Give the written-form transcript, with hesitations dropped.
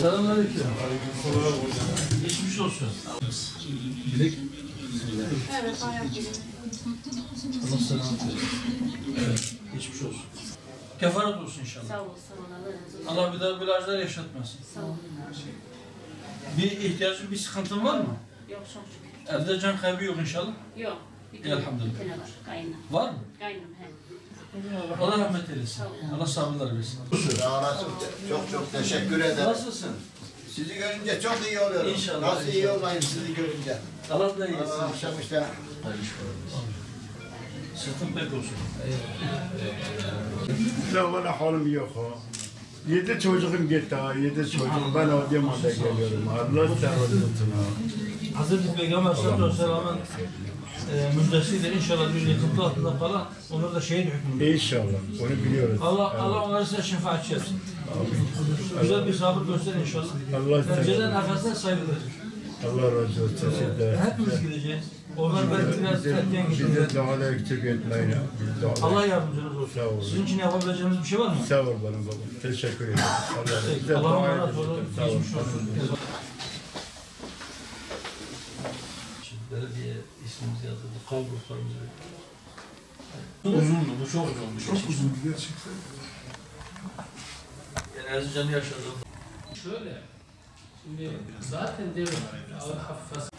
Selamünaleyküm. Geçmiş olsun. Bilek. Evet, ayak bilek. Allah selamet versin. Evet, geçmiş olsun. Kefaret olsun inşallah. Sağ olasın, Allah razı olsun. Allah bir daha bir acılar yaşatmasın. Sağ olun. Bir ihtiyacın, bir sıkıntın var mı? Yok, çok şükür. Evde can kaybı yok inşallah. Yok. Elhamdülillah. Bir tane var, kaynım. Var mı? Kaynım, he. Allah rahmet eylesin. Allah sabırlar versin. Sağ olasın. Çok teşekkür ederim. Nasılsın? Sizi görünce çok iyi oluyorum. İnşallah. Nasıl iyi olmayayım sizi görünce. Allah da iyisin. Allah akşam işte. Sırtın pek olsun. La valla halim yok ha. 7 çocuğum gitti ha, 7 çocuğum. Ben Adıyaman'da geliyorum. Allah sen olsun ha. Hazreti Peygamber sallallahu aleyhi ve sellem'in müjdesiyle inşallah bir yıkıntı altında kalan onlar da şehit hükmünde. İnşallah, onu biliyoruz. Allah onları size şefaatçi etsin. Güzel bir sabır gösterin inşallah. Allah Neticeden sen nefesler saygıdır. Allah razı olsun sizde. Hepimiz gideceğiz. Onlar belki biraz erken Bizi gidecek. daha da eksik etmeyin. Allah yardımcınız olsun. Sağ olun. Sizin için yapabileceğimiz bir şey var mı? Sağ ol bana baba. Teşekkür ederim. Allah'a emanet olun. Sağ olun. Geçmiş olsun. Belediye ismimizi yazıldı. Kaldırıklarımızı. Uzundu, bu çok uzundu. Çok uzundu gerçekten. Yani Erzincan'ı yaşadım. Şöyle, şimdi zaten devlet hafif